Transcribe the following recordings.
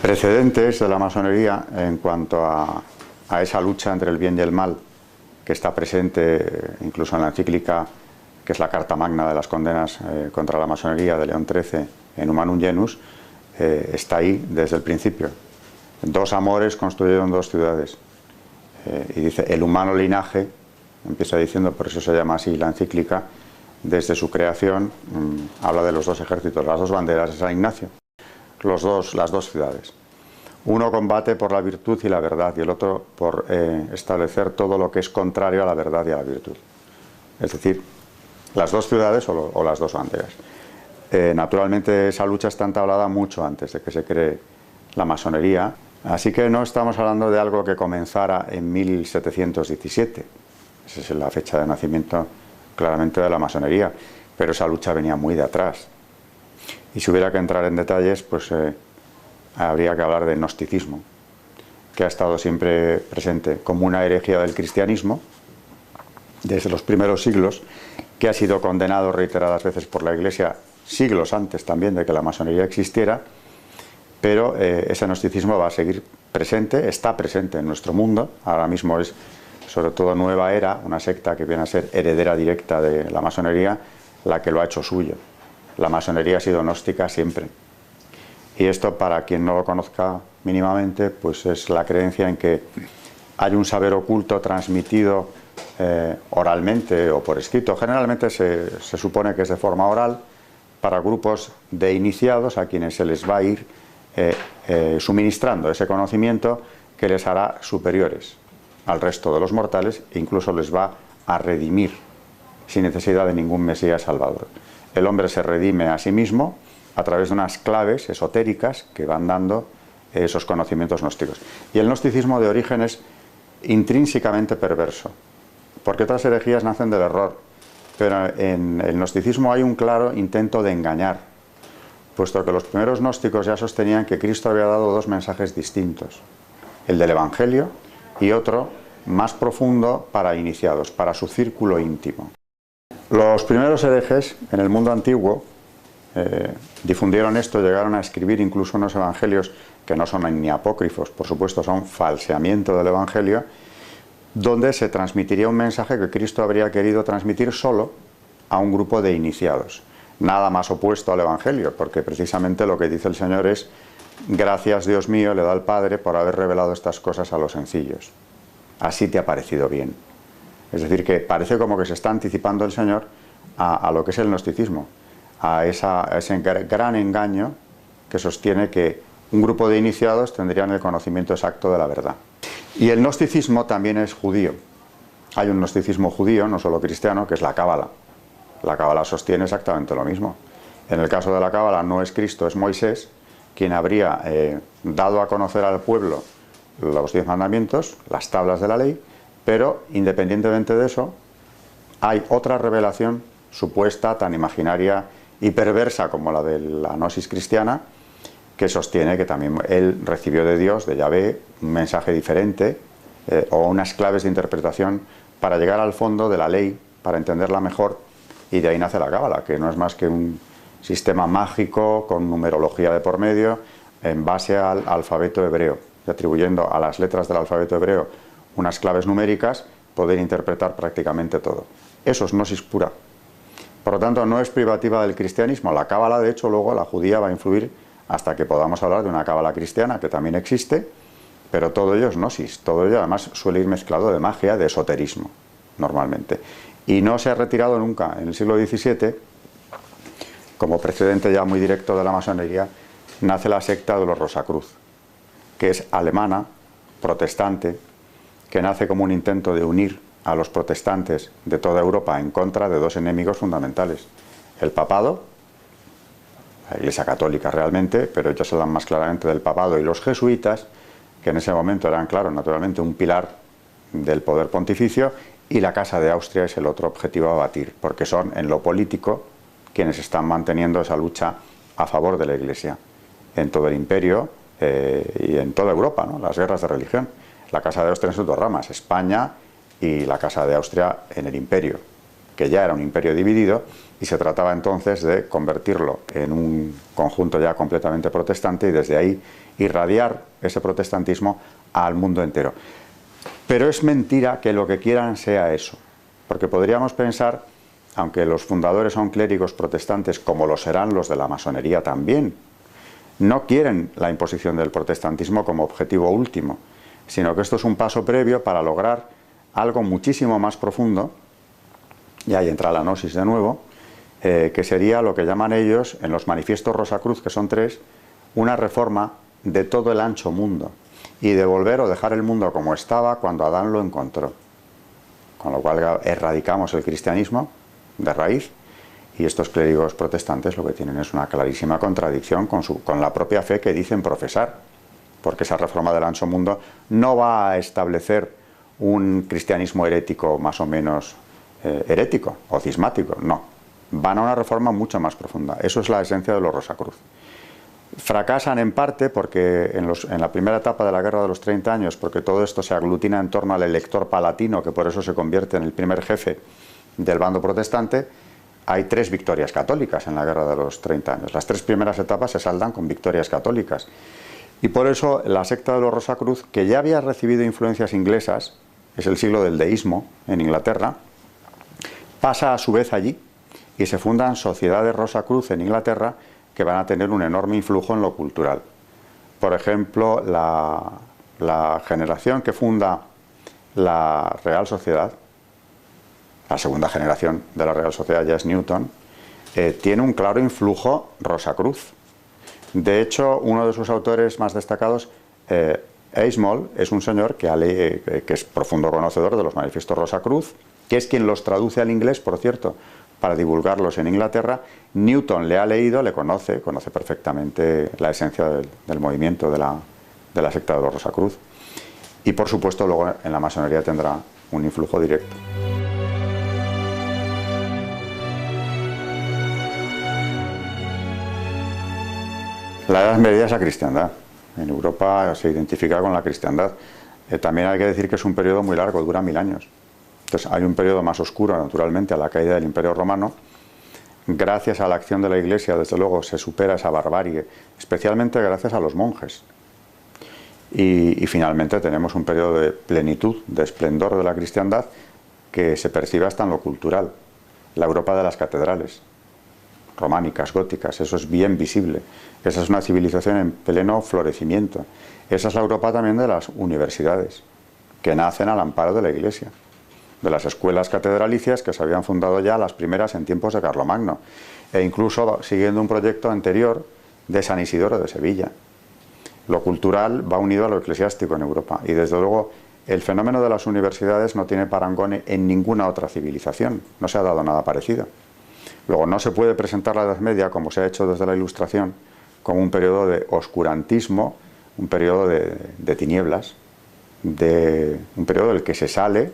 precedentes de la masonería en cuanto a esa lucha entre el bien y el mal, que está presente incluso en la encíclica, que es la Carta Magna de las condenas contra la masonería de León XIII, en Humanum Genus, está ahí desde el principio. Dos amores construyeron dos ciudades. Y dice, el humano linaje, empieza diciendo, por eso se llama así la encíclica, desde su creación, habla de los dos ejércitos, las dos banderas de San Ignacio, las dos ciudades. Uno combate por la virtud y la verdad, y el otro por establecer todo lo que es contrario a la verdad y a la virtud. Es decir, las dos ciudades o las dos banderas. Naturalmente esa lucha está entablada mucho antes de que se cree la masonería, así que no estamos hablando de algo que comenzara en 1717, esa es la fecha de nacimiento claramente de la masonería, pero esa lucha venía muy de atrás. Y si hubiera que entrar en detalles, pues habría que hablar del gnosticismo, que ha estado siempre presente como una herejía del cristianismo desde los primeros siglos, que ha sido condenado reiteradas veces por la Iglesia siglos antes también de que la masonería existiera, pero ese gnosticismo va a seguir presente, está presente en nuestro mundo. Ahora mismo es sobre todo Nueva Era, una secta que viene a ser heredera directa de la masonería, la que lo ha hecho suyo. La masonería ha sido gnóstica siempre. Y esto, para quien no lo conozca mínimamente, pues es la creencia en que hay un saber oculto transmitido oralmente o por escrito. Generalmente se supone que es de forma oral para grupos de iniciados a quienes se les va a ir suministrando ese conocimiento que les hará superiores al resto de los mortales e incluso les va a redimir sin necesidad de ningún Mesías Salvador. El hombre se redime a sí mismo a través de unas claves esotéricas que van dando esos conocimientos gnósticos. Y el gnosticismo de origen es intrínsecamente perverso, porque otras herejías nacen del error, pero en el gnosticismo hay un claro intento de engañar, puesto que los primeros gnósticos ya sostenían que Cristo había dado dos mensajes distintos, el del Evangelio y otro más profundo para iniciados, para su círculo íntimo. Los primeros herejes en el mundo antiguo difundieron esto, llegaron a escribir incluso unos evangelios que no son ni apócrifos, por supuesto, son falseamiento del Evangelio, donde se transmitiría un mensaje que Cristo habría querido transmitir solo a un grupo de iniciados. Nada más opuesto al Evangelio, porque precisamente lo que dice el Señor es: gracias, Dios mío, le da al Padre por haber revelado estas cosas a los sencillos. Así te ha parecido bien. Es decir, que parece como que se está anticipando el Señor a lo que es el gnosticismo, a ese gran engaño que sostiene que un grupo de iniciados tendrían el conocimiento exacto de la verdad. Y el gnosticismo también es judío. Hay un gnosticismo judío, no solo cristiano, que es la Cábala. La Cábala sostiene exactamente lo mismo. En el caso de la Cábala no es Cristo, es Moisés quien habría dado a conocer al pueblo los 10 mandamientos, las tablas de la ley, pero independientemente de eso hay otra revelación supuesta, tan imaginaria y perversa como la de la gnosis cristiana, que sostiene que también él recibió de Dios, de Yahvé, un mensaje diferente o unas claves de interpretación para llegar al fondo de la ley, para entenderla mejor, y de ahí nace la Cábala, que no es más que un sistema mágico con numerología de por medio en base al alfabeto hebreo, y atribuyendo a las letras del alfabeto hebreo unas claves numéricas, poder interpretar prácticamente todo. Eso es gnosis pura. Por lo tanto, no es privativa del cristianismo. La Cábala, de hecho, luego la judía va a influir hasta que podamos hablar de una Cábala cristiana, que también existe, pero todo ello es gnosis. Todo ello, además, suele ir mezclado de magia, de esoterismo, normalmente. Y no se ha retirado nunca. En el siglo XVII, como precedente ya muy directo de la masonería, nace la secta de los Rosacruz, que es alemana, protestante, que nace como un intento de unir a los protestantes de toda Europa en contra de dos enemigos fundamentales: el papado, la Iglesia católica realmente, pero ellos hablan más claramente del papado, y los jesuitas, que en ese momento eran, claro, naturalmente un pilar del poder pontificio, y la Casa de Austria es el otro objetivo a batir, porque son en lo político quienes están manteniendo esa lucha a favor de la Iglesia en todo el imperio y en toda Europa, ¿no? Las guerras de religión. La Casa de Austria en sus dos ramas, España y la Casa de Austria en el imperio. que ya era un imperio dividido, y se trataba entonces de convertirlo en un conjunto ya completamente protestante y desde ahí irradiar ese protestantismo al mundo entero. Pero es mentira que lo que quieran sea eso, porque podríamos pensar, aunque los fundadores son clérigos protestantes, como lo serán los de la masonería también, no quieren la imposición del protestantismo como objetivo último, sino que esto es un paso previo para lograr algo muchísimo más profundo, y ahí entra la gnosis de nuevo, que sería lo que llaman ellos, en los manifiestos Rosacruz, que son 3, una reforma de todo el ancho mundo, y devolver o dejar el mundo como estaba cuando Adán lo encontró. Con lo cual erradicamos el cristianismo de raíz, y estos clérigos protestantes lo que tienen es una clarísima contradicción con la propia fe que dicen profesar, porque esa reforma del ancho mundo no va a establecer un cristianismo herético más o menos herético o cismático, no, van a una reforma mucho más profunda. Eso es la esencia de los Rosacruz. Fracasan en parte porque en la primera etapa de la Guerra de los 30 años, porque todo esto se aglutina en torno al elector palatino, que por eso se convierte en el primer jefe del bando protestante, hay 3 victorias católicas en la Guerra de los 30 años. Las 3 primeras etapas se saldan con victorias católicas. Y por eso la secta de los Rosacruz, que ya había recibido influencias inglesas, es el siglo del deísmo en Inglaterra, pasa a su vez allí y se fundan sociedades Rosacruz en Inglaterra que van a tener un enorme influjo en lo cultural. Por ejemplo, la generación que funda la Real Sociedad, la segunda generación de la Real Sociedad ya es Newton, tiene un claro influjo Rosacruz. De hecho, uno de sus autores más destacados, Eismoll, es un señor que es profundo conocedor de los manifiestos Rosacruz, que es quien los traduce al inglés, por cierto, para divulgarlos en Inglaterra. Newton le ha leído, le conoce perfectamente la esencia del movimiento de la secta de los Rosacruz. Y por supuesto luego en la masonería tendrá un influjo directo. La Edad Media es la cristiandad. En Europa se identifica con la cristiandad. También hay que decir que es un periodo muy largo, dura 1000 años. Entonces hay un periodo más oscuro, naturalmente, a la caída del Imperio Romano. Gracias a la acción de la Iglesia, desde luego, se supera esa barbarie, especialmente gracias a los monjes. Y finalmente tenemos un periodo de plenitud, de esplendor de la cristiandad, que se percibe hasta en lo cultural. La Europa de las catedrales, románicas, góticas, eso es bien visible. Esa es una civilización en pleno florecimiento. Esa es la Europa también de las universidades, que nacen al amparo de la Iglesia, de las escuelas catedralicias que se habían fundado ya las primeras en tiempos de Carlomagno, e incluso siguiendo un proyecto anterior de San Isidoro de Sevilla. Lo cultural va unido a lo eclesiástico en Europa, y desde luego el fenómeno de las universidades no tiene parangón en ninguna otra civilización, no se ha dado nada parecido. Luego no se puede presentar la Edad Media, como se ha hecho desde la Ilustración, como un periodo de oscurantismo, un periodo de tinieblas, un periodo del que se sale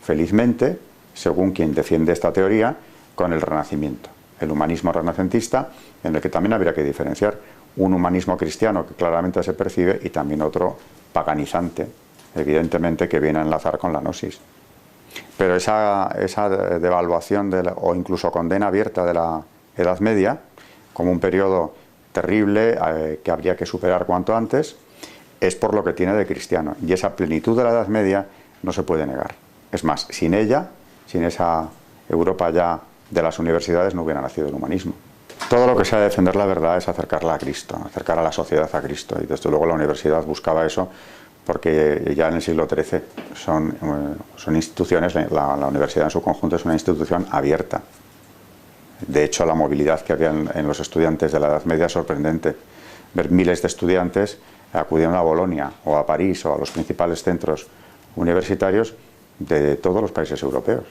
felizmente, según quien defiende esta teoría, con el Renacimiento, el humanismo renacentista, en el que también habría que diferenciar un humanismo cristiano que claramente se percibe y también otro paganizante, evidentemente, que viene a enlazar con la gnosis. Pero esa devaluación o incluso condena abierta de la Edad Media, como un periodo terrible que habría que superar cuanto antes, es por lo que tiene de cristiano. Y esa plenitud de la Edad Media no se puede negar. Es más, sin ella, sin esa Europa ya de las universidades, no hubiera nacido el humanismo. Todo lo que sea defender la verdad es acercarla a Cristo, acercar a la sociedad a Cristo. Y desde luego la universidad buscaba eso, porque ya en el siglo XIII son instituciones, la universidad en su conjunto es una institución abierta. De hecho, la movilidad que había en los estudiantes de la Edad Media es sorprendente. Ver miles de estudiantes acudiendo a Bolonia o a París o a los principales centros universitarios de todos los países europeos.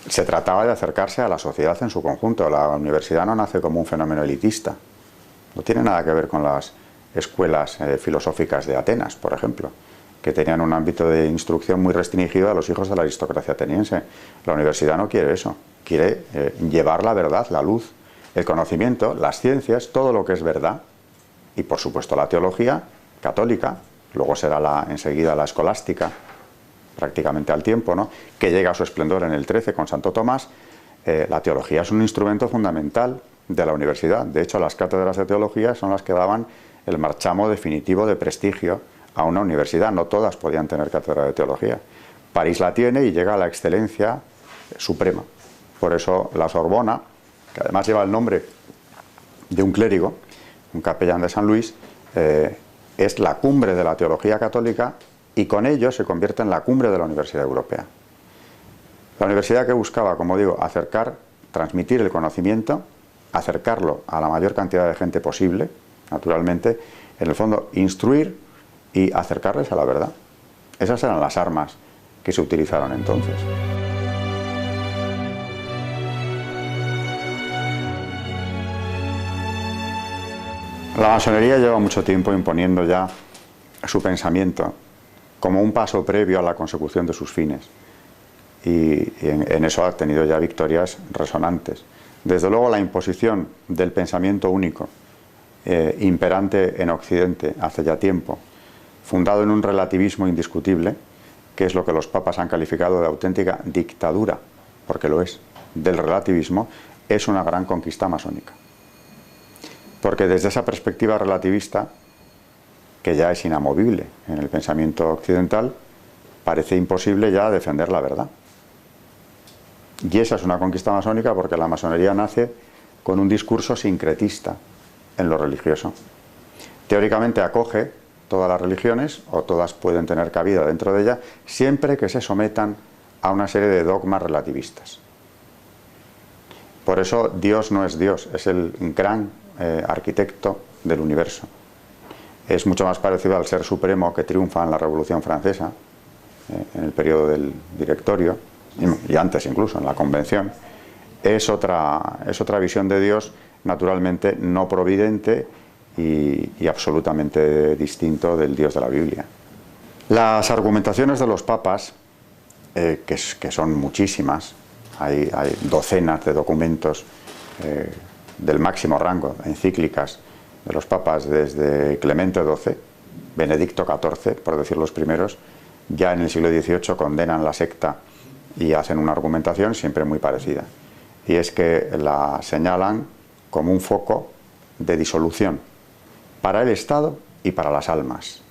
Se trataba de acercarse a la sociedad en su conjunto. La universidad no nace como un fenómeno elitista. No tiene nada que ver con las escuelas filosóficas de Atenas, por ejemplo, que tenían un ámbito de instrucción muy restringido a los hijos de la aristocracia ateniense. La universidad no quiere eso. Quiere llevar la verdad, la luz, el conocimiento, las ciencias, todo lo que es verdad, y por supuesto la teología católica, luego será enseguida la escolástica, prácticamente al tiempo, ¿no?, que llega a su esplendor en el 13 con Santo Tomás, la teología es un instrumento fundamental de la universidad. De hecho, las cátedras de teología son las que daban el marchamo definitivo de prestigio a una universidad. No todas podían tener cátedra de teología. París la tiene y llega a la excelencia suprema. Por eso la Sorbona, que además lleva el nombre de un clérigo, un capellán de San Luis, es la cumbre de la teología católica y con ello se convierte en la cumbre de la Universidad Europea. La universidad que buscaba, como digo, transmitir el conocimiento, acercarlo a la mayor cantidad de gente posible, naturalmente, en el fondo instruir y acercarles a la verdad. Esas eran las armas que se utilizaron entonces. La masonería lleva mucho tiempo imponiendo ya su pensamiento como un paso previo a la consecución de sus fines. Y en eso ha tenido ya victorias resonantes. Desde luego la imposición del pensamiento único, imperante en Occidente hace ya tiempo, fundado en un relativismo indiscutible, que es lo que los papas han calificado de auténtica dictadura, porque lo es, del relativismo, es una gran conquista masónica. Porque desde esa perspectiva relativista, que ya es inamovible en el pensamiento occidental, parece imposible ya defender la verdad. Y esa es una conquista masónica porque la masonería nace con un discurso sincretista en lo religioso. Teóricamente acoge todas las religiones, o todas pueden tener cabida dentro de ella, siempre que se sometan a una serie de dogmas relativistas. Por eso Dios no es Dios, es el gran arquitecto del universo. Es mucho más parecido al ser supremo que triunfa en la Revolución Francesa, en el periodo del Directorio, y antes incluso, en la Convención. Es otra visión de Dios, naturalmente no providente y absolutamente distinto del Dios de la Biblia. Las argumentaciones de los papas, que son muchísimas, hay docenas de documentos del máximo rango, encíclicas de los papas desde Clemente XII, Benedicto XIV, por decir los primeros, ya en el siglo XVIII condenan la secta y hacen una argumentación siempre muy parecida. Y es que la señalan como un foco de disolución para el Estado y para las almas.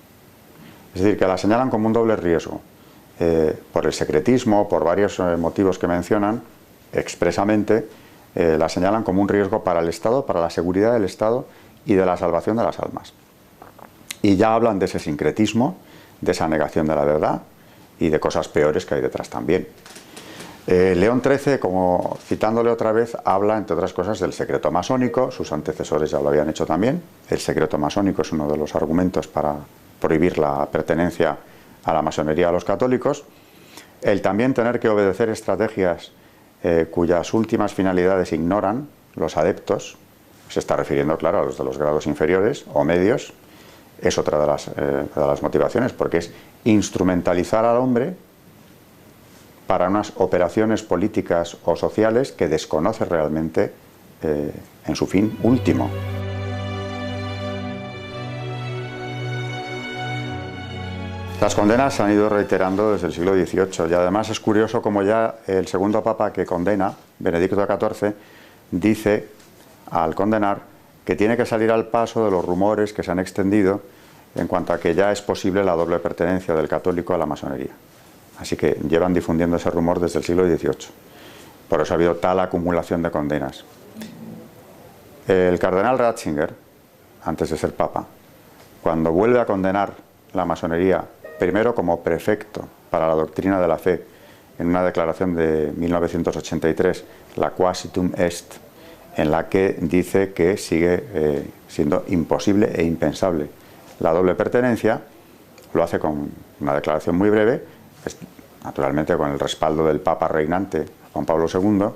Es decir, que la señalan como un doble riesgo, por el secretismo, por varios motivos que mencionan expresamente, la señalan como un riesgo para el Estado, para la seguridad del Estado y de la salvación de las almas. Y ya hablan de ese sincretismo, de esa negación de la verdad y de cosas peores que hay detrás también. León XIII, como citándole otra vez, habla, entre otras cosas, del secreto masónico. Sus antecesores ya lo habían hecho también. El secreto masónico es uno de los argumentos para prohibir la pertenencia a la masonería a los católicos. El también tener que obedecer estrategias cuyas últimas finalidades ignoran los adeptos, se está refiriendo, claro, a los de los grados inferiores o medios, es otra de las motivaciones, porque es instrumentalizar al hombre para unas operaciones políticas o sociales que desconoce realmente en su fin último. Las condenas se han ido reiterando desde el siglo XVIII y además es curioso como ya el segundo papa que condena, Benedicto XIV, dice al condenar que tiene que salir al paso de los rumores que se han extendido en cuanto a que ya es posible la doble pertenencia del católico a la masonería. Así que llevan difundiendo ese rumor desde el siglo XVIII. Por eso ha habido tal acumulación de condenas. El cardenal Ratzinger, antes de ser papa, cuando vuelve a condenar la masonería, primero como prefecto para la doctrina de la fe, en una declaración de 1983, la Quasitum Est, en la que dice que sigue siendo imposible e impensable la doble pertenencia, lo hace con una declaración muy breve, naturalmente con el respaldo del Papa reinante, Juan Pablo II,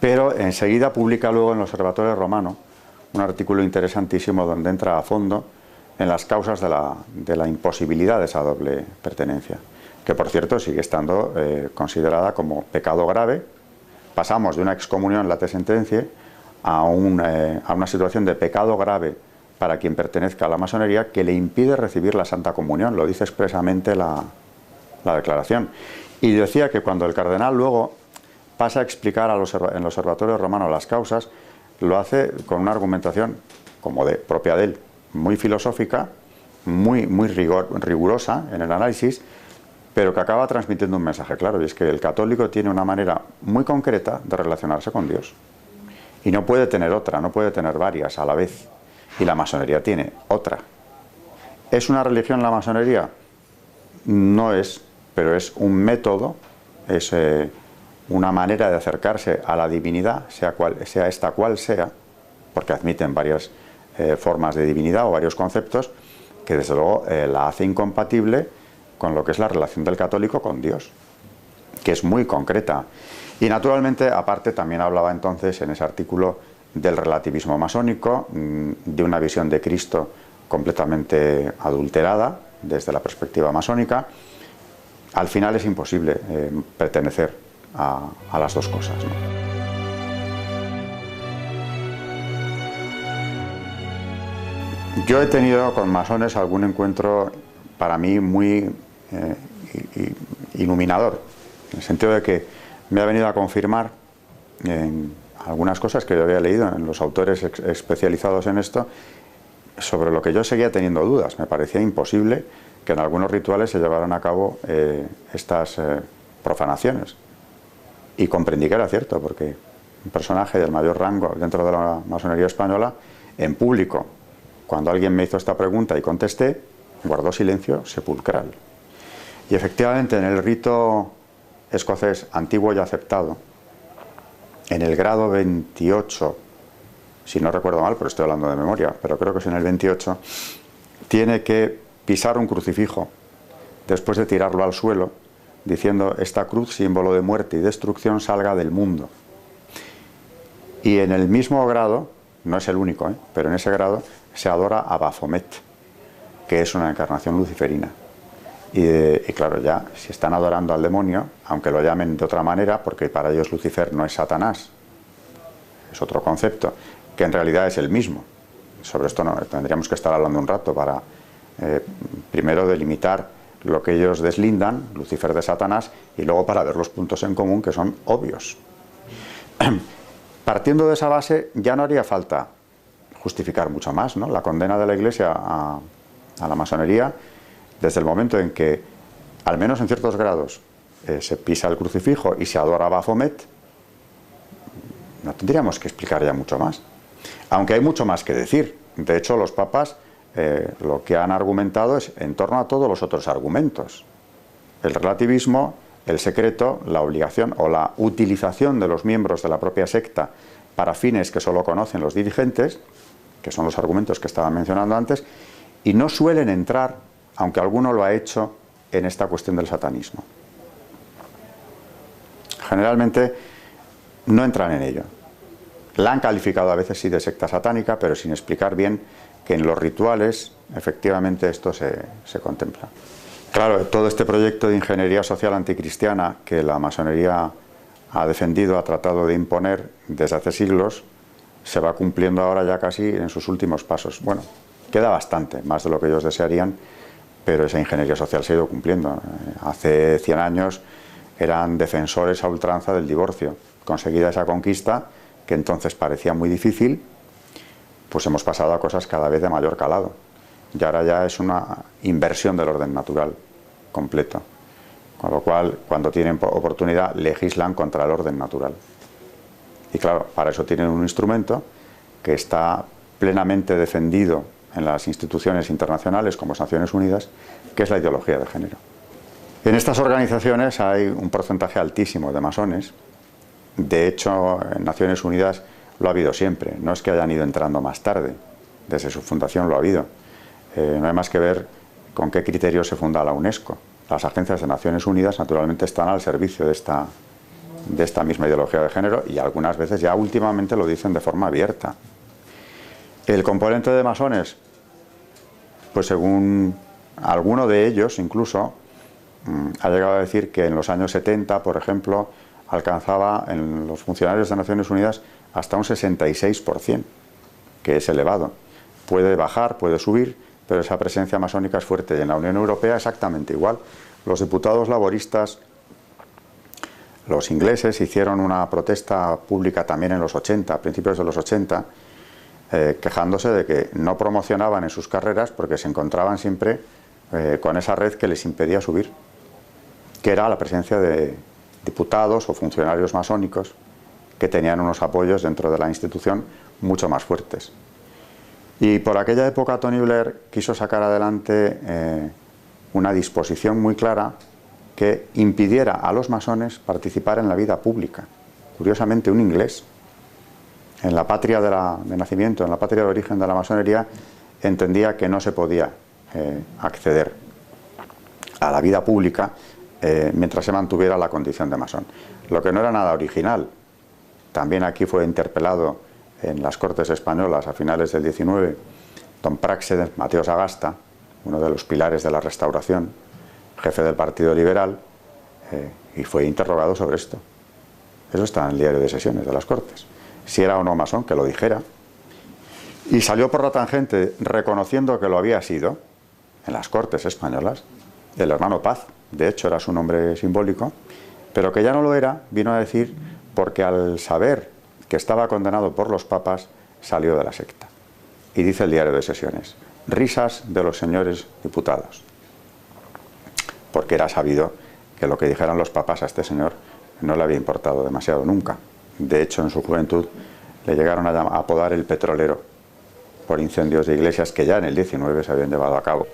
pero enseguida publica luego en el Observatorio Romano un artículo interesantísimo donde entra a fondo en las causas de la imposibilidad de esa doble pertenencia, que por cierto sigue estando considerada como pecado grave. Pasamos de una excomunión late sentencia a una situación de pecado grave para quien pertenezca a la masonería que le impide recibir la Santa Comunión. Lo dice expresamente la la declaración. Y decía que cuando el cardenal luego pasa a explicar en el Observatorio Romano las causas, lo hace con una argumentación como propia de él, muy filosófica, muy rigurosa en el análisis, pero que acaba transmitiendo un mensaje claro, y es que el católico tiene una manera muy concreta de relacionarse con Dios. Y no puede tener otra, no puede tener varias a la vez. Y la masonería tiene otra. ¿Es una religión la masonería? No es, pero es un método, es una manera de acercarse a la divinidad, sea esta cual sea, porque admiten varias formas de divinidad o varios conceptos, que desde luego la hace incompatible con lo que es la relación del católico con Dios, que es muy concreta. Y naturalmente, aparte, también hablaba entonces en ese artículo del relativismo masónico, de una visión de Cristo completamente adulterada desde la perspectiva masónica. Al final es imposible pertenecer a las dos cosas, ¿no? Yo he tenido con masones algún encuentro para mí muy iluminador, en el sentido de que me ha venido a confirmar en algunas cosas que yo había leído en los autores especializados en esto, sobre lo que yo seguía teniendo dudas. Me parecía imposible que en algunos rituales se llevaran a cabo estas profanaciones. Y comprendí que era cierto, porque un personaje del mayor rango dentro de la masonería española, en público, cuando alguien me hizo esta pregunta y contesté, guardó silencio sepulcral. Y efectivamente, en el rito escocés antiguo y aceptado, en el grado 28, si no recuerdo mal, pero estoy hablando de memoria, pero creo que es en el 28, tiene que pisar un crucifijo después de tirarlo al suelo, diciendo: esta cruz, símbolo de muerte y destrucción, salga del mundo. Y en el mismo grado, no es el único, pero en ese grado se adora a Baphomet, que es una encarnación luciferina. Y claro, ya si están adorando al demonio, aunque lo llamen de otra manera, porque para ellos Lucifer no es Satanás, es otro concepto, que en realidad es el mismo. Sobre esto no tendríamos que estar hablando un rato para primero delimitar lo que ellos deslindan, Lucifer de Satanás, y luego para ver los puntos en común que son obvios. Partiendo de esa base, ya no haría falta justificar mucho más, ¿no? La condena de la Iglesia a la masonería, desde el momento en que, al menos en ciertos grados, se pisa el crucifijo y se adora a Baphomet, no tendríamos que explicar ya mucho más. Aunque hay mucho más que decir. De hecho, los papas lo que han argumentado es en torno a todos los otros argumentos. El relativismo, el secreto, la obligación o la utilización de los miembros de la propia secta para fines que solo conocen los dirigentes, que son los argumentos que estaba mencionando antes, y no suelen entrar, aunque alguno lo ha hecho, en esta cuestión del satanismo. Generalmente no entran en ello. La han calificado a veces sí de secta satánica, pero sin explicar bien que en los rituales efectivamente esto se contempla. Claro, todo este proyecto de ingeniería social anticristiana que la masonería ha defendido, ha tratado de imponer desde hace siglos, se va cumpliendo ahora ya casi en sus últimos pasos. Bueno, queda bastante, más de lo que ellos desearían, pero esa ingeniería social se ha ido cumpliendo. Hace 100 años eran defensores a ultranza del divorcio. Conseguida esa conquista, que entonces parecía muy difícil, pues hemos pasado a cosas cada vez de mayor calado. Y ahora ya es una inversión del orden natural completo. Con lo cual, cuando tienen oportunidad, legislan contra el orden natural. Y claro, para eso tienen un instrumento que está plenamente defendido en las instituciones internacionales como Naciones Unidas, que es la ideología de género. En estas organizaciones hay un porcentaje altísimo de masones. De hecho, en Naciones Unidas lo ha habido siempre. No es que hayan ido entrando más tarde. Desde su fundación lo ha habido. No hay más que ver con qué criterios se funda la UNESCO. Las agencias de Naciones Unidas naturalmente están al servicio de esta misma ideología de género, y algunas veces ya últimamente lo dicen de forma abierta. El componente de masones, pues según alguno de ellos incluso, ha llegado a decir que en los años 70, por ejemplo, alcanzaba en los funcionarios de Naciones Unidas hasta un 66%, que es elevado. Puede bajar, puede subir, pero esa presencia masónica es fuerte. Y en la Unión Europea exactamente igual. los diputados laboristas, los ingleses, hicieron una protesta pública también en los 80, a principios de los 80, quejándose de que no promocionaban en sus carreras porque se encontraban siempre con esa red que les impedía subir, que era la presencia de diputados o funcionarios masónicos que tenían unos apoyos dentro de la institución mucho más fuertes. Y por aquella época Tony Blair quiso sacar adelante una disposición muy clara que impidiera a los masones participar en la vida pública. Curiosamente, un inglés, en la patria de nacimiento, en la patria de origen de la masonería, entendía que no se podía acceder a la vida pública mientras se mantuviera la condición de masón. Lo que no era nada original. También aquí fue interpelado en las Cortes españolas a finales del 19, don Práxedes Mateo Sagasta, uno de los pilares de la Restauración, jefe del Partido Liberal, y fue interrogado sobre esto. Eso está en el diario de sesiones de las Cortes. Si era o no masón, que lo dijera. Y salió por la tangente reconociendo que lo había sido, en las Cortes españolas, el hermano Paz. De hecho, era su nombre simbólico, pero que ya no lo era, vino a decir, porque al saber que estaba condenado por los papas, salió de la secta. Y dice el diario de sesiones: risas de los señores diputados. Porque era sabido que lo que dijeran los papas a este señor no le había importado demasiado nunca. De hecho, en su juventud le llegaron a apodar el petrolero por incendios de iglesias que ya en el 19 se habían llevado a cabo.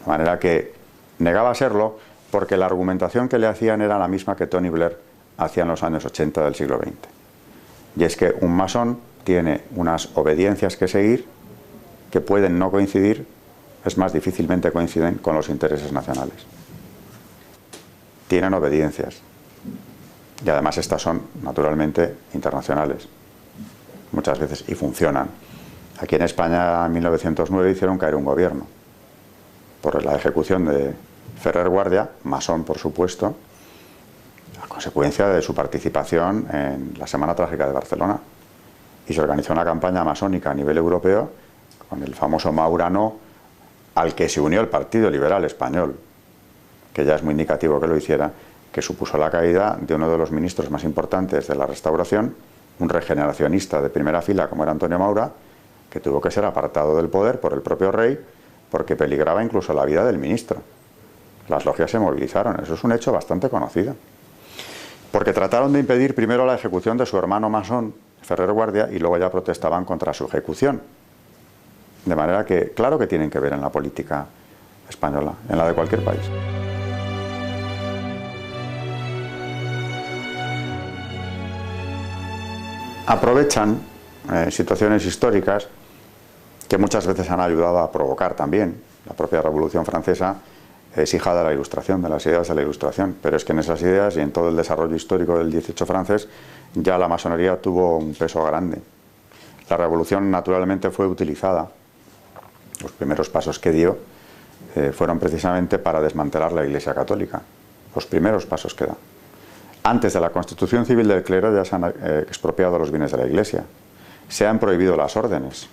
De manera que negaba serlo porque la argumentación que le hacían era la misma que Tony Blair hacía en los años 80 del siglo XX. Y es que un masón tiene unas obediencias que seguir que pueden no coincidir, es más, difícilmente coinciden con los intereses nacionales. Tienen obediencias. Y además estas son, naturalmente, internacionales. Muchas veces, y funcionan. Aquí en España, en 1909, hicieron caer un gobierno por la ejecución de Ferrer Guardia, masón por supuesto, a consecuencia de su participación en la Semana Trágica de Barcelona. Y se organizó una campaña masónica a nivel europeo con el famoso Maura No, al que se unió el Partido Liberal Español, que ya es muy indicativo que lo hiciera, que supuso la caída de uno de los ministros más importantes de la Restauración, un regeneracionista de primera fila como era Antonio Maura, que tuvo que ser apartado del poder por el propio rey porque peligraba incluso la vida del ministro. Las logias se movilizaron, eso es un hecho bastante conocido. Porque trataron de impedir primero la ejecución de su hermano masón, Ferrer Guardia, y luego ya protestaban contra su ejecución. De manera que, claro que tienen que ver en la política española, en la de cualquier país. Aprovechan situaciones históricas que muchas veces han ayudado a provocar también. La propia Revolución Francesa es hija de la Ilustración, de las ideas de la Ilustración, pero es que en esas ideas y en todo el desarrollo histórico del 18 francés ya la masonería tuvo un peso grande. La Revolución naturalmente fue utilizada. Los primeros pasos que dio fueron precisamente para desmantelar la Iglesia Católica. Los primeros pasos que da. Antes de la Constitución Civil del Clero ya se han expropiado los bienes de la Iglesia. Se han prohibido las órdenes.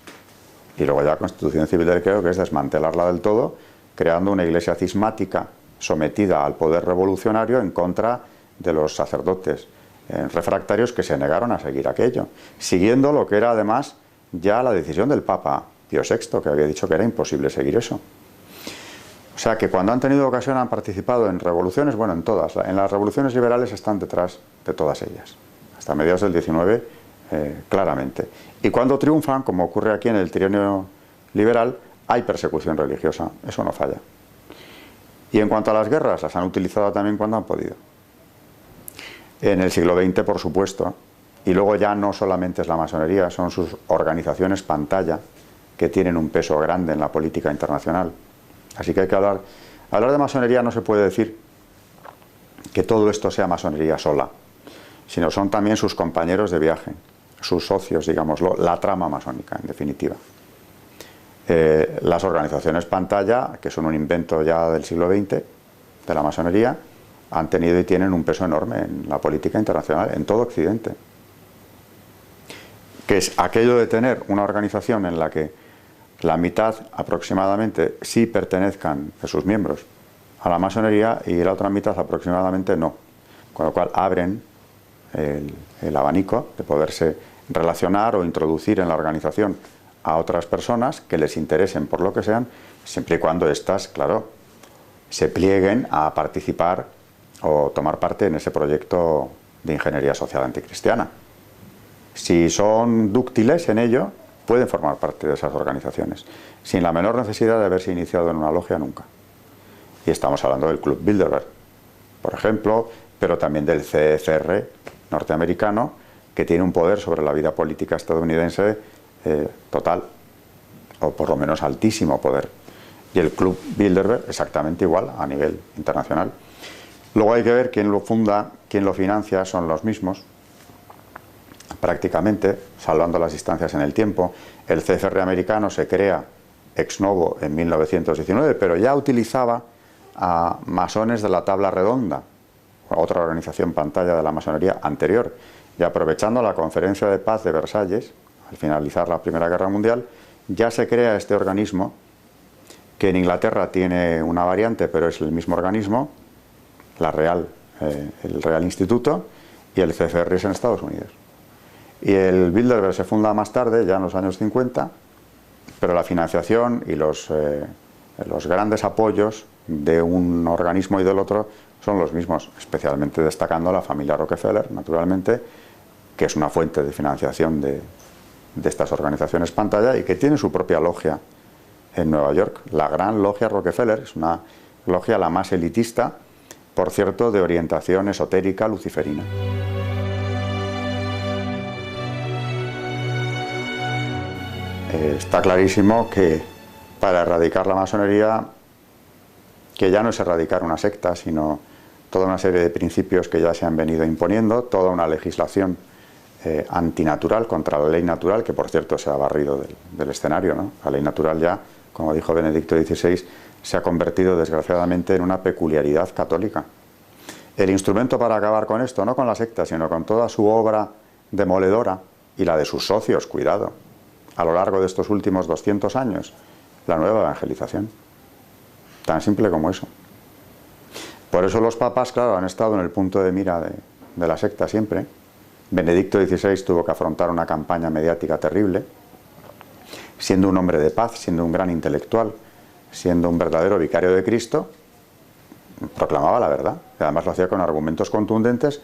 Y luego ya la Constitución Civil del Clero, que es desmantelarla del todo, creando una Iglesia cismática sometida al poder revolucionario en contra de los sacerdotes refractarios que se negaron a seguir aquello, siguiendo lo que era además ya la decisión del Papa Pío VI, que había dicho que era imposible seguir eso. O sea que cuando han tenido ocasión han participado en revoluciones, bueno, en todas. En las revoluciones liberales están detrás de todas ellas, hasta mediados del 19 claramente. Y cuando triunfan, como ocurre aquí en el trienio liberal, hay persecución religiosa, eso no falla. Y en cuanto a las guerras, las han utilizado también cuando han podido. En el siglo XX, por supuesto, y luego ya no solamente es la masonería, son sus organizaciones pantalla, que tienen un peso grande en la política internacional. Así que hay que hablar de masonería no se puede decir que todo esto sea masonería sola, sino son también sus compañeros de viaje, sus socios, digámoslo, la trama masónica, en definitiva. Las organizaciones pantalla, que son un invento ya del siglo XX, de la masonería, han tenido y tienen un peso enorme en la política internacional, en todo Occidente. Que es aquello de tener una organización en la que la mitad aproximadamente sí pertenezcan de sus miembros a la masonería y la otra mitad aproximadamente no. Con lo cual abren el abanico de poderse relacionar o introducir en la organización a otras personas que les interesen por lo que sean, siempre y cuando éstas, claro, se plieguen a participar o tomar parte en ese proyecto de ingeniería social anticristiana. Si son dúctiles en ello, pueden formar parte de esas organizaciones, sin la menor necesidad de haberse iniciado en una logia nunca. Y estamos hablando del Club Bilderberg, por ejemplo, pero también del CFR norteamericano, que tiene un poder sobre la vida política estadounidense total, o por lo menos altísimo poder. Y el Club Bilderberg exactamente igual a nivel internacional. Luego hay que ver quién lo funda, quién lo financia, son los mismos, prácticamente, salvando las distancias en el tiempo. El CFR americano se crea ex novo en 1919, pero ya utilizaba a masones de la Tabla Redonda, otra organización pantalla de la masonería anterior, y aprovechando la Conferencia de Paz de Versalles, al finalizar la Primera Guerra Mundial, ya se crea este organismo, que en Inglaterra tiene una variante, pero es el mismo organismo, el Real Instituto, y el CFR es en Estados Unidos. Y el Bilderberg se funda más tarde, ya en los años 50, pero la financiación y los grandes apoyos de un organismo y del otro son los mismos, especialmente destacando la familia Rockefeller, naturalmente, que es una fuente de financiación de estas organizaciones pantalla y que tiene su propia logia en Nueva York. La Gran Logia Rockefeller es una logia la más elitista, por cierto, de orientación esotérica luciferina. Está clarísimo que para erradicar la masonería, que ya no es erradicar una secta, sino toda una serie de principios que ya se han venido imponiendo, toda una legislación antinatural contra la ley natural, que por cierto se ha barrido del escenario, ¿no? La ley natural ya, como dijo Benedicto XVI, se ha convertido desgraciadamente en una peculiaridad católica. El instrumento para acabar con esto, no con la secta, sino con toda su obra demoledora y la de sus socios, cuidado, a lo largo de estos últimos 200 años, la nueva evangelización. Tan simple como eso. Por eso los papas, claro, han estado en el punto de mira de la secta siempre. Benedicto XVI tuvo que afrontar una campaña mediática terrible, siendo un hombre de paz, siendo un gran intelectual, siendo un verdadero vicario de Cristo, proclamaba la verdad. Y además lo hacía con argumentos contundentes,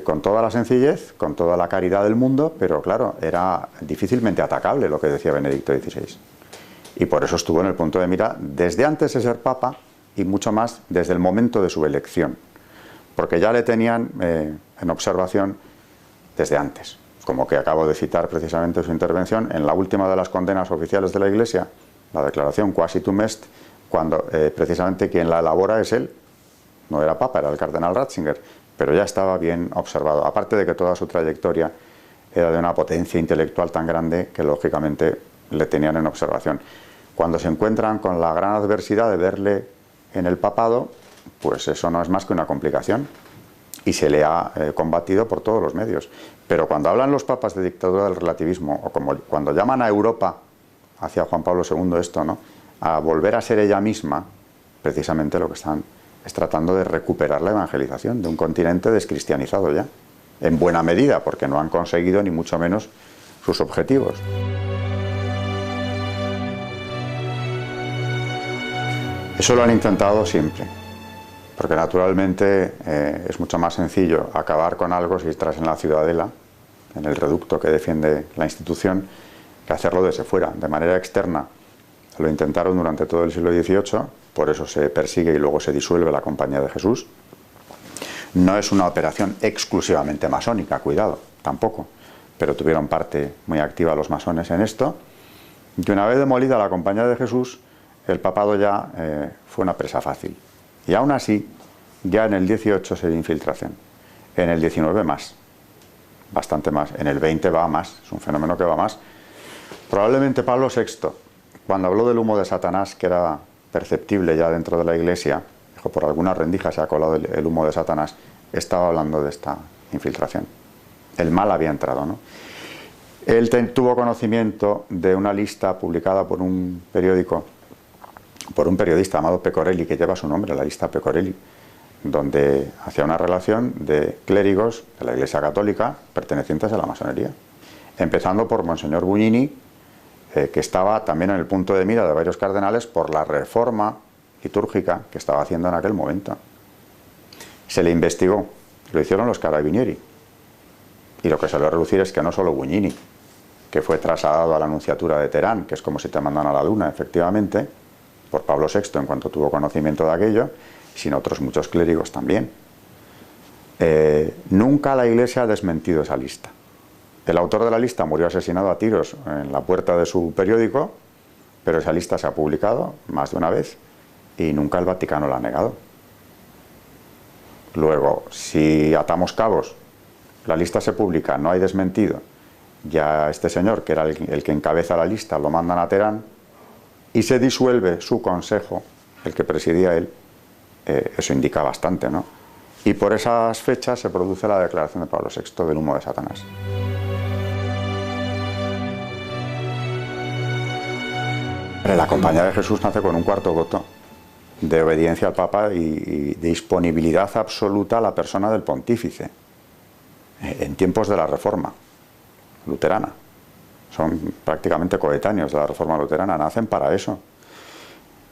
con toda la sencillez, con toda la caridad del mundo, pero claro, era difícilmente atacable lo que decía Benedicto XVI. Y por eso estuvo en el punto de mira desde antes de ser papa y mucho más desde el momento de su elección, porque ya le tenían en observación desde antes, como que acabo de citar precisamente su intervención en la última de las condenas oficiales de la Iglesia, la declaración Quasi Tum Est, cuando precisamente quien la elabora es él, no era papa, era el cardenal Ratzinger, pero ya estaba bien observado, aparte de que toda su trayectoria era de una potencia intelectual tan grande que lógicamente le tenían en observación. Cuando se encuentran con la gran adversidad de verle en el papado, pues eso no es más que una complicación y se le ha combatido por todos los medios. Pero cuando hablan los papas de dictadura del relativismo, o como cuando llaman a Europa, hacia Juan Pablo II esto, ¿no?, a volver a ser ella misma, precisamente lo que están es tratando de recuperar la evangelización de un continente descristianizado ya, en buena medida, porque no han conseguido ni mucho menos sus objetivos. Eso lo han intentado siempre, porque naturalmente es mucho más sencillo acabar con algo si estás en la ciudadela, en el reducto que defiende la institución, que hacerlo desde fuera, de manera externa. Lo intentaron durante todo el siglo XVIII, por eso se persigue y luego se disuelve la Compañía de Jesús. No es una operación exclusivamente masónica, cuidado, tampoco, pero tuvieron parte muy activa los masones en esto. Y una vez demolida la Compañía de Jesús, el papado ya fue una presa fácil. Y aún así, ya en el 18 se dio infiltración, en el 19 más, bastante más, en el 20 va más, es un fenómeno que va más. Probablemente Pablo VI, cuando habló del humo de Satanás, que era perceptible ya dentro de la Iglesia, dijo, por alguna rendija se ha colado el humo de Satanás, estaba hablando de esta infiltración. El mal había entrado, ¿no? Él tuvo conocimiento de una lista publicada por un periódico por un periodista llamado Pecorelli, que lleva su nombre, la lista Pecorelli, donde hacía una relación de clérigos de la Iglesia Católica pertenecientes a la masonería, empezando por Monseñor Bugnini, que estaba también en el punto de mira de varios cardenales por la reforma litúrgica que estaba haciendo en aquel momento. Se le investigó, lo hicieron los carabinieri, y lo que se le va a relucir es que no solo Bugnini, que fue trasladado a la nunciatura de Teherán, que es como si te mandan a la luna, efectivamente, por Pablo VI en cuanto tuvo conocimiento de aquello, sino otros muchos clérigos también. Nunca la Iglesia ha desmentido esa lista. El autor de la lista murió asesinado a tiros en la puerta de su periódico, pero esa lista se ha publicado más de una vez y nunca el Vaticano la ha negado. Luego, si atamos cabos, la lista se publica, no hay desmentido, ya este señor, que era el que encabeza la lista, lo mandan a Teherán y se disuelve su consejo, el que presidía él, eso indica bastante, ¿no? Y por esas fechas se produce la declaración de Pablo VI del humo de Satanás. La Compañía de Jesús nace con un cuarto voto de obediencia al Papa y de disponibilidad absoluta a la persona del pontífice en tiempos de la Reforma luterana. Son prácticamente coetáneos de la Reforma luterana, nacen para eso.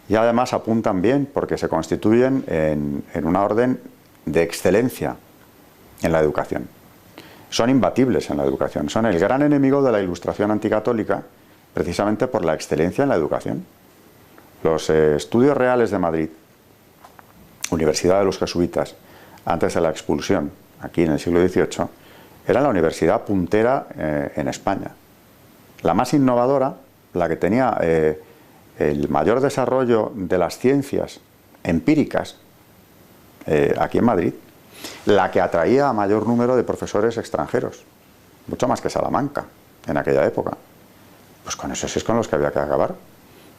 Y además apuntan bien porque se constituyen en una orden de excelencia en la educación. Son imbatibles en la educación, son el gran enemigo de la Ilustración anticatólica, precisamente por la excelencia en la educación. Los estudios reales de Madrid, Universidad de los Jesuitas, antes de la expulsión, aquí en el siglo XVIII, era la universidad puntera en España. La más innovadora, la que tenía el mayor desarrollo de las ciencias empíricas aquí en Madrid, la que atraía a mayor número de profesores extranjeros, mucho más que Salamanca en aquella época. Pues con esos es con los que había que acabar.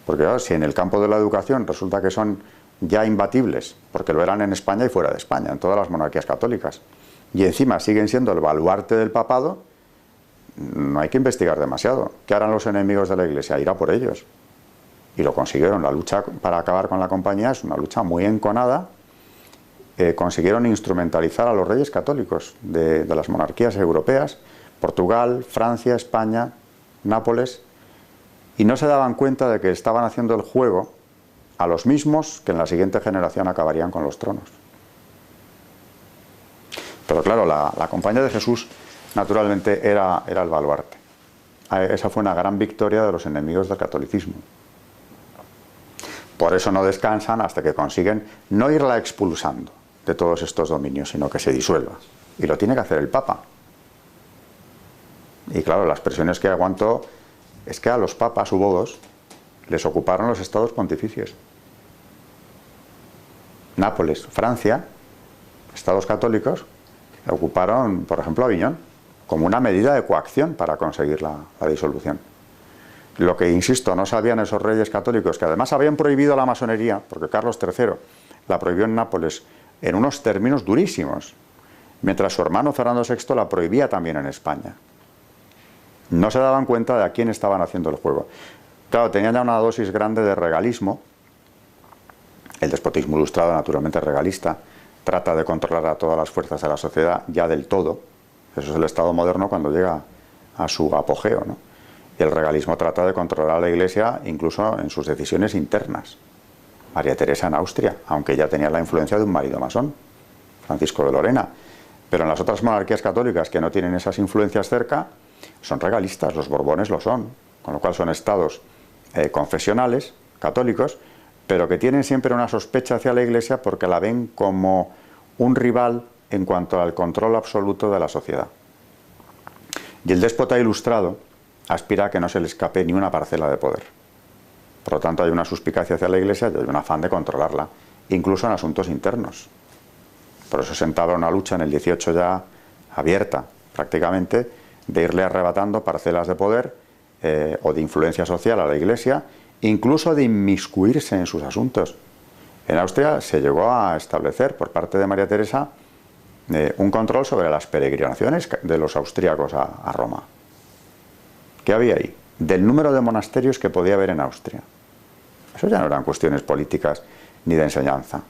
Porque claro, si en el campo de la educación resulta que son ya imbatibles, porque lo eran en España y fuera de España, en todas las monarquías católicas, y encima siguen siendo el baluarte del papado, no hay que investigar demasiado. ¿Qué harán los enemigos de la Iglesia? Ir a por ellos. Y lo consiguieron. La lucha para acabar con la compañía es una lucha muy enconada. Consiguieron instrumentalizar a los reyes católicos de las monarquías europeas, Portugal, Francia, España, Nápoles, y no se daban cuenta de que estaban haciendo el juego a los mismos que en la siguiente generación acabarían con los tronos. Pero claro, la Compañía de Jesús naturalmente era el baluarte. Esa fue una gran victoria de los enemigos del catolicismo. Por eso no descansan hasta que consiguen no irla expulsando de todos estos dominios, sino que se disuelva. Y lo tiene que hacer el Papa. Y claro, las presiones que aguantó es que a los papas, hubo dos, les ocuparon los estados pontificios. Nápoles, Francia, estados católicos, ocuparon, por ejemplo, Aviñón, como una medida de coacción para conseguir la disolución. Lo que, insisto, no sabían esos reyes católicos, que además habían prohibido la masonería, porque Carlos III la prohibió en Nápoles en unos términos durísimos, mientras su hermano Fernando VI la prohibía también en España. No se daban cuenta de a quién estaban haciendo el juego. Claro, tenían ya una dosis grande de regalismo. El despotismo ilustrado, naturalmente regalista, trata de controlar a todas las fuerzas de la sociedad ya del todo. Eso es el Estado moderno cuando llega a su apogeo, ¿no? Y el regalismo trata de controlar a la Iglesia incluso en sus decisiones internas. María Teresa en Austria, aunque ya tenía la influencia de un marido masón, Francisco de Lorena. Pero en las otras monarquías católicas que no tienen esas influencias cerca, son regalistas, los Borbones lo son, con lo cual son estados confesionales, católicos, pero que tienen siempre una sospecha hacia la Iglesia porque la ven como un rival en cuanto al control absoluto de la sociedad. Y el déspota ilustrado aspira a que no se le escape ni una parcela de poder. Por lo tanto, hay una suspicacia hacia la Iglesia y hay un afán de controlarla, incluso en asuntos internos. Por eso se entabla una lucha en el 18 ya abierta, prácticamente, de irle arrebatando parcelas de poder o de influencia social a la Iglesia, incluso de inmiscuirse en sus asuntos. En Austria se llegó a establecer por parte de María Teresa un control sobre las peregrinaciones de los austríacos a Roma. ¿Qué había ahí? Del número de monasterios que podía haber en Austria. Eso ya no eran cuestiones políticas ni de enseñanza.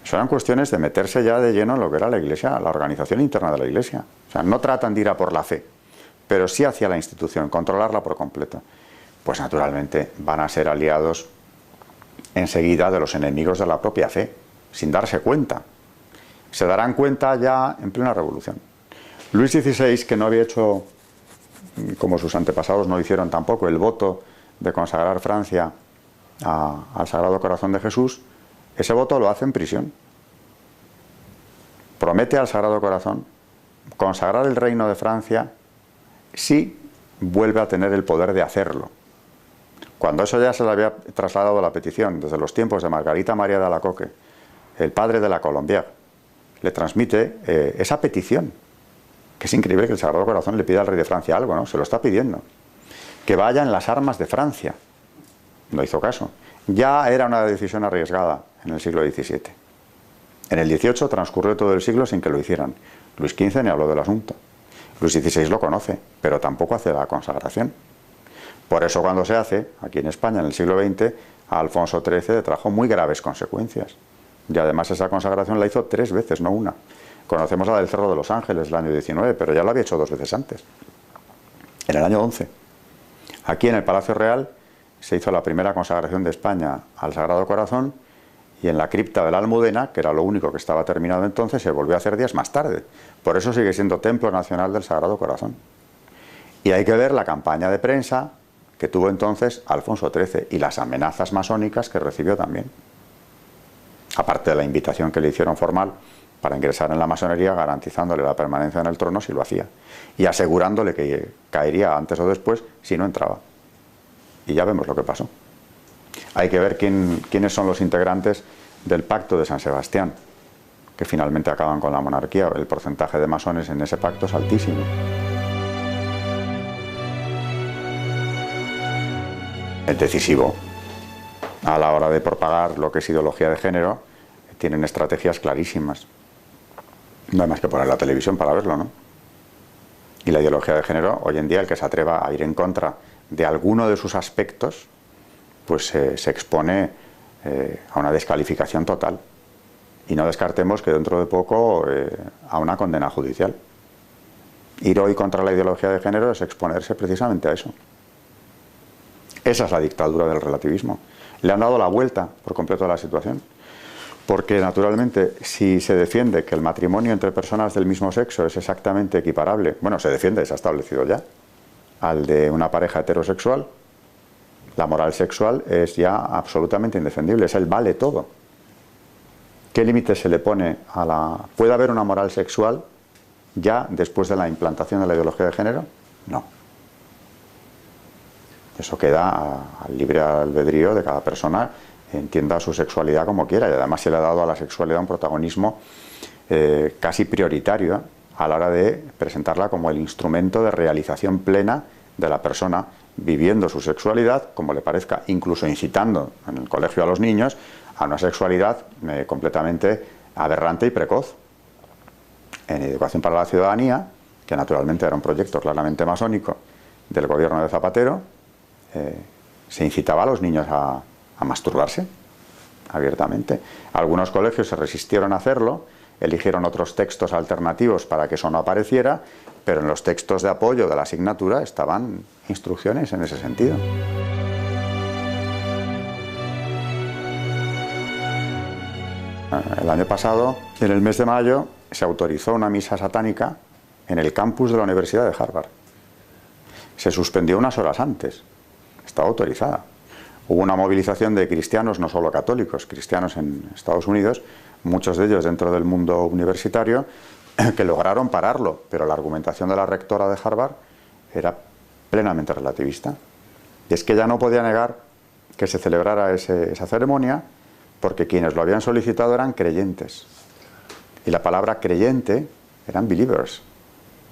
Eso eran cuestiones de meterse ya de lleno en lo que era la Iglesia, la organización interna de la Iglesia. O sea, no tratan de ir a por la fe, pero sí hacia la institución, controlarla por completo. Pues naturalmente van a ser aliados enseguida de los enemigos de la propia fe, sin darse cuenta. Se darán cuenta ya en plena revolución. Luis XVI, que no había hecho, como sus antepasados no hicieron tampoco, el voto de consagrar Francia al Sagrado Corazón de Jesús, ese voto lo hace en prisión. Promete al Sagrado Corazón consagrar el reino de Francia si vuelve a tener el poder de hacerlo. Cuando eso ya se le había trasladado la petición desde los tiempos de Margarita María de Alacoque, el padre de la Colombière, le transmite esa petición, que es increíble que el Sagrado Corazón le pida al rey de Francia algo, ¿no? Se lo está pidiendo. Que vaya en las armas de Francia. No hizo caso. Ya era una decisión arriesgada en el siglo XVII. En el XVIII transcurrió todo el siglo sin que lo hicieran. Luis XV ni habló del asunto. Luis XVI lo conoce, pero tampoco hace la consagración. Por eso cuando se hace, aquí en España en el siglo XX, a Alfonso XIII le trajo muy graves consecuencias. Y además esa consagración la hizo 3 veces, no una. Conocemos la del Cerro de los Ángeles, el año 19, pero ya lo había hecho 2 veces antes. En el año 11. Aquí en el Palacio Real se hizo la primera consagración de España al Sagrado Corazón, y en la cripta de la Almudena, que era lo único que estaba terminado entonces, se volvió a hacer días más tarde. Por eso sigue siendo Templo Nacional del Sagrado Corazón. Y hay que ver la campaña de prensa que tuvo entonces Alfonso XIII y las amenazas masónicas que recibió también. Aparte de la invitación que le hicieron formal para ingresar en la masonería, garantizándole la permanencia en el trono si lo hacía, y asegurándole que caería antes o después si no entraba. Y ya vemos lo que pasó. Hay que ver quiénes son los integrantes del Pacto de San Sebastián, que finalmente acaban con la monarquía. El porcentaje de masones en ese pacto es altísimo. Es decisivo a la hora de propagar lo que es ideología de género. Tienen estrategias clarísimas. No hay más que poner la televisión para verlo, ¿no? Y la ideología de género, hoy en día, el que se atreva a ir en contra de alguno de sus aspectos, pues se expone a una descalificación total. Y no descartemos que dentro de poco a una condena judicial. Ir hoy contra la ideología de género es exponerse precisamente a eso. Esa es la dictadura del relativismo. Le han dado la vuelta por completo a la situación. Porque, naturalmente, si se defiende que el matrimonio entre personas del mismo sexo es exactamente equiparable, bueno, se defiende, se ha establecido ya, al de una pareja heterosexual, la moral sexual es ya absolutamente indefendible, es el vale todo. ¿Qué límite se le pone a la... ¿Puede haber una moral sexual ya después de la implantación de la ideología de género? No. Eso queda al libre albedrío de cada persona, entienda su sexualidad como quiera, y además se le ha dado a la sexualidad un protagonismo casi prioritario a la hora de presentarla como el instrumento de realización plena de la persona, viviendo su sexualidad como le parezca, incluso incitando en el colegio a los niños a una sexualidad completamente aberrante y precoz. En Educación para la Ciudadanía, que naturalmente era un proyecto claramente masónico del gobierno de Zapatero, se incitaba a los niños a masturbarse abiertamente. Algunos colegios se resistieron a hacerlo, eligieron otros textos alternativos para que eso no apareciera, pero en los textos de apoyo de la asignatura estaban instrucciones en ese sentido. El año pasado, en el mes de mayo, se autorizó una misa satánica en el campus de la Universidad de Harvard. Se suspendió unas horas antes. Estaba autorizada. Hubo una movilización de cristianos, no solo católicos, cristianos en Estados Unidos, muchos de ellos dentro del mundo universitario, que lograron pararlo, pero la argumentación de la rectora de Harvard era plenamente relativista. Y es que ya no podía negar que se celebrara esa ceremonia, porque quienes lo habían solicitado eran creyentes. Y la palabra creyente eran believers.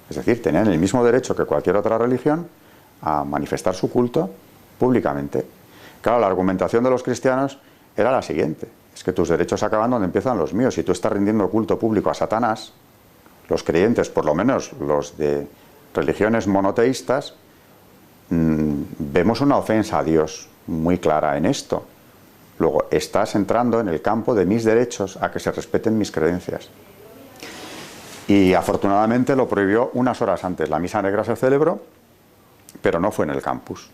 Es decir, tenían el mismo derecho que cualquier otra religión a manifestar su culto públicamente. Claro, la argumentación de los cristianos era la siguiente: es que tus derechos acaban donde empiezan los míos. Si tú estás rindiendo culto público a Satanás, los creyentes, por lo menos los de religiones monoteístas, vemos una ofensa a Dios muy clara en esto. Luego, estás entrando en el campo de mis derechos a que se respeten mis creencias. Y afortunadamente lo prohibió unas horas antes. La misa negra se celebró, pero no fue en el campus.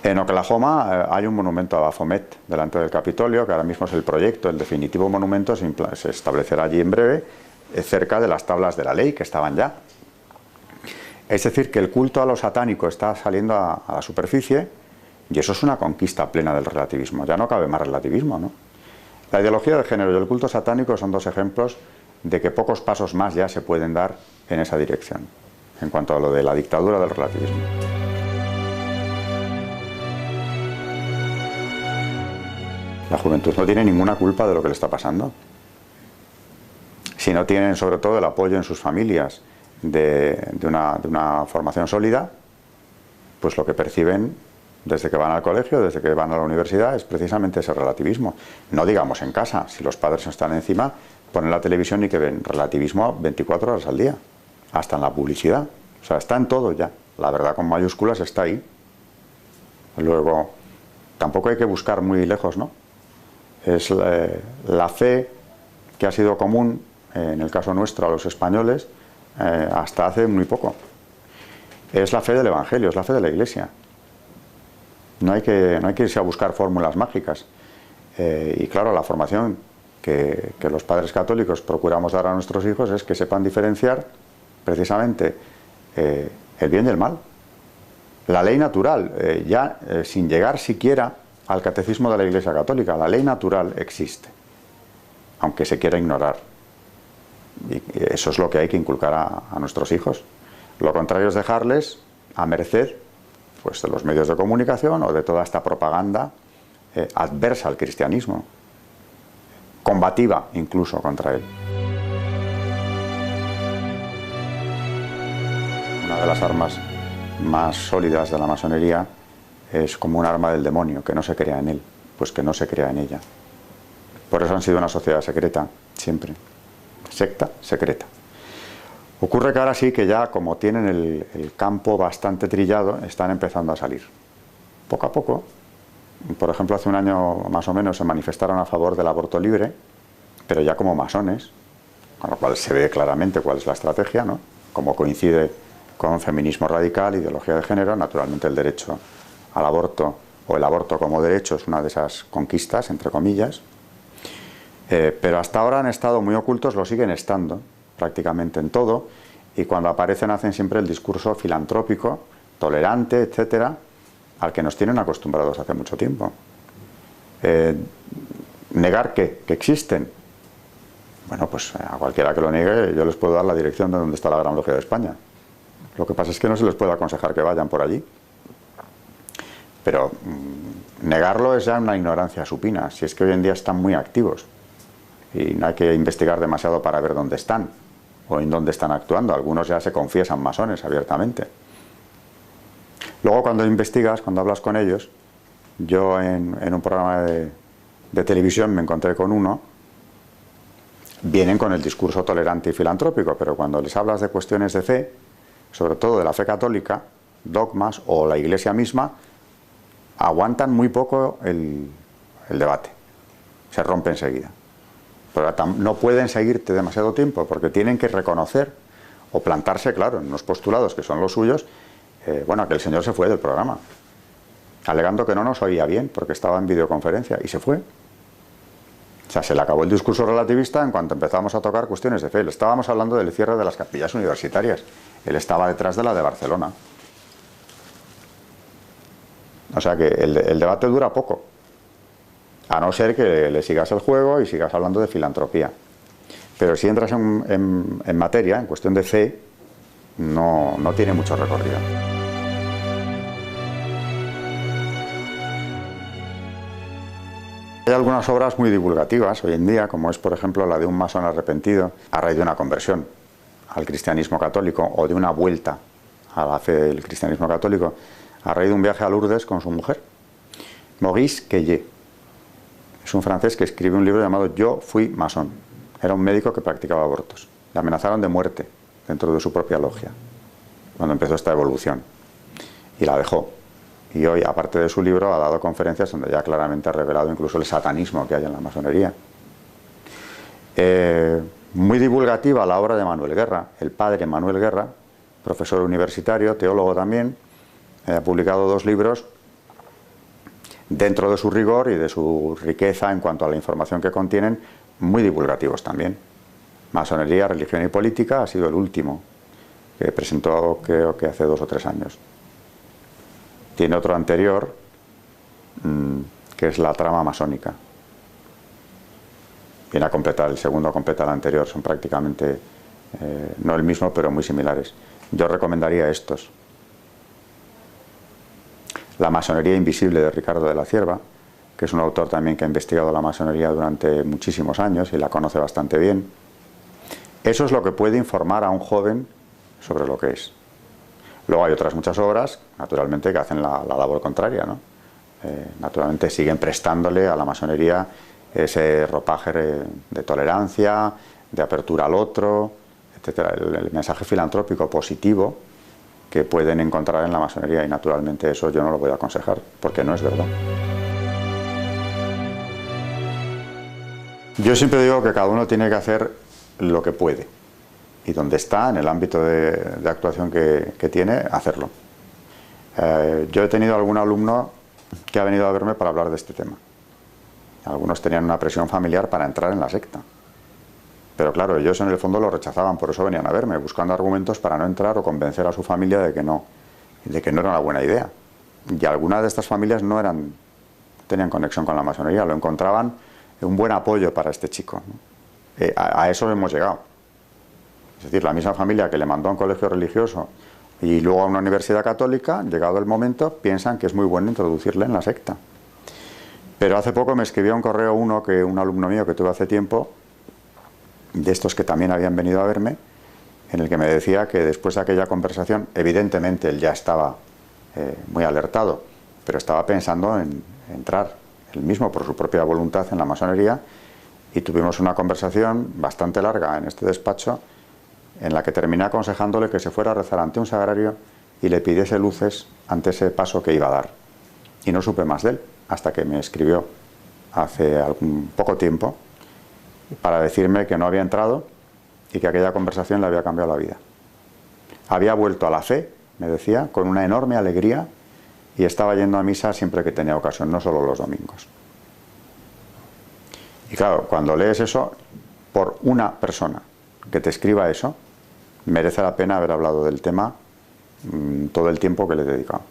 En Oklahoma hay un monumento a Baphomet delante del Capitolio, que ahora mismo es el proyecto, el definitivo monumento se establecerá allí en breve, cerca de las tablas de la ley que estaban ya. Es decir, que el culto a lo satánico está saliendo a la superficie, y eso es una conquista plena del relativismo. Ya no cabe más relativismo, ¿no? La ideología de género y el culto satánico son dos ejemplos de que pocos pasos más ya se pueden dar en esa dirección, en cuanto a lo de la dictadura del relativismo. La juventud no tiene ninguna culpa de lo que le está pasando. Si no tienen, sobre todo, el apoyo en sus familias de una formación sólida, pues lo que perciben desde que van al colegio, desde que van a la universidad, es precisamente ese relativismo. No digamos en casa, si los padres no están encima, ponen la televisión y que ven relativismo 24 horas al día, hasta en la publicidad. O sea, está en todo ya. La verdad con mayúsculas está ahí. Luego, tampoco hay que buscar muy lejos, ¿no? Es la fe que ha sido común, en el caso nuestro, a los españoles, hasta hace muy poco. Es la fe del Evangelio, es la fe de la Iglesia. No hay que irse a buscar fórmulas mágicas. Y claro, la formación que los padres católicos procuramos dar a nuestros hijos es que sepan diferenciar precisamente el bien y el mal. La ley natural, sin llegar siquiera al catecismo de la Iglesia Católica, la ley natural existe, aunque se quiera ignorar. Y eso es lo que hay que inculcar a nuestros hijos. Lo contrario es dejarles a merced, pues, de los medios de comunicación o de toda esta propaganda adversa al cristianismo, combativa incluso contra él. Una de las armas más sólidas de la masonería es como un arma del demonio, que no se crea en él, pues que no se crea en ella. Por eso han sido una sociedad secreta, siempre. Secta secreta. Ocurre que ahora sí que ya, como tienen el campo bastante trillado, están empezando a salir. Poco a poco. Por ejemplo, hace un año más o menos se manifestaron a favor del aborto libre, pero ya como masones, con lo cual se ve claramente cuál es la estrategia, ¿no? Como coincide con feminismo radical, ideología de género, naturalmente el derecho al aborto, o el aborto como derecho, es una de esas conquistas, entre comillas. Pero hasta ahora han estado muy ocultos, lo siguen estando prácticamente en todo, y cuando aparecen hacen siempre el discurso filantrópico, tolerante, etcétera, al que nos tienen acostumbrados hace mucho tiempo. Negar que existen. Bueno, pues a cualquiera que lo niegue yo les puedo dar la dirección de donde está la Gran Logia de España. Lo que pasa es que no se les puede aconsejar que vayan por allí. Pero negarlo es ya una ignorancia supina, si es que hoy en día están muy activos y no hay que investigar demasiado para ver dónde están o en dónde están actuando. Algunos ya se confiesan masones abiertamente. Luego, cuando investigas, cuando hablas con ellos, yo en un programa de televisión me encontré con uno. Vienen con el discurso tolerante y filantrópico, pero cuando les hablas de cuestiones de fe, sobre todo de la fe católica, dogmas o la Iglesia misma, aguantan muy poco el debate, se rompe enseguida. Pero no pueden seguirte demasiado tiempo porque tienen que reconocer o plantarse, claro, en unos postulados que son los suyos. Bueno, aquel señor se fue del programa, alegando que no nos oía bien porque estaba en videoconferencia, y se fue. O sea, se le acabó el discurso relativista en cuanto empezamos a tocar cuestiones de fe. Le estábamos hablando del cierre de las capillas universitarias. Él estaba detrás de la de Barcelona. O sea que el debate dura poco, a no ser que le sigas el juego y sigas hablando de filantropía. Pero si entras en materia, en cuestión de fe, no tiene mucho recorrido. Hay algunas obras muy divulgativas hoy en día, como es por ejemplo la de un masón arrepentido a raíz de una conversión al cristianismo católico o de una vuelta a la fe del cristianismo católico a raíz de un viaje a Lourdes con su mujer. Maurice Queye es un francés que escribe un libro llamado Yo fui masón. Era un médico que practicaba abortos. Le amenazaron de muerte dentro de su propia logia cuando empezó esta evolución, y la dejó. Y hoy, aparte de su libro, ha dado conferencias donde ya claramente ha revelado incluso el satanismo que hay en la masonería. Muy divulgativa la obra de Manuel Guerra, el padre Manuel Guerra, profesor universitario, teólogo también, ha publicado 2 libros dentro de su rigor y de su riqueza en cuanto a la información que contienen, muy divulgativos también. Masonería, religión y política ha sido el último que presentó, creo que hace 2 o 3 años. Tiene otro anterior, que es la trama masónica. Viene a completar, el segundo completa el anterior, son prácticamente, no el mismo, pero muy similares. Yo recomendaría estos. La masonería invisible de Ricardo de la Cierva, que es un autor también que ha investigado la masonería durante muchísimos años y la conoce bastante bien. Eso es lo que puede informar a un joven sobre lo que es. Luego hay otras muchas obras, naturalmente, que hacen la labor contraria, ¿no? Naturalmente siguen prestándole a la masonería ese ropaje de tolerancia, de apertura al otro, etcétera. El mensaje filantrópico positivo que pueden encontrar en la masonería, y naturalmente eso yo no lo voy a aconsejar, porque no es verdad. Yo siempre digo que cada uno tiene que hacer lo que puede, y donde está, en el ámbito de actuación que tiene, hacerlo. Yo he tenido algún alumno que ha venido a verme para hablar de este tema. Algunos tenían una presión familiar para entrar en la secta. Pero claro, ellos en el fondo lo rechazaban, por eso venían a verme, buscando argumentos para no entrar o convencer a su familia de que no era una buena idea. Y algunas de estas familias no tenían conexión con la masonería, lo encontraban un buen apoyo para este chico, ¿no? A eso hemos llegado. Es decir, la misma familia que le mandó a un colegio religioso y luego a una universidad católica, llegado el momento, piensan que es muy bueno introducirle en la secta. Pero hace poco me escribió un correo un alumno mío que tuve hace tiempo, de estos que también habían venido a verme, en el que me decía que después de aquella conversación, evidentemente él ya estaba muy alertado, pero estaba pensando en entrar él mismo por su propia voluntad en la masonería, y tuvimos una conversación bastante larga en este despacho, en la que terminé aconsejándole que se fuera a rezar ante un sagrario y le pidiese luces ante ese paso que iba a dar. Y no supe más de él, hasta que me escribió hace algún poco tiempo para decirme que no había entrado y que aquella conversación le había cambiado la vida. Había vuelto a la fe, me decía, con una enorme alegría, y estaba yendo a misa siempre que tenía ocasión, no solo los domingos. Y claro, cuando lees eso, por una persona que te escriba eso, merece la pena haber hablado del tema todo el tiempo que le he dedicado.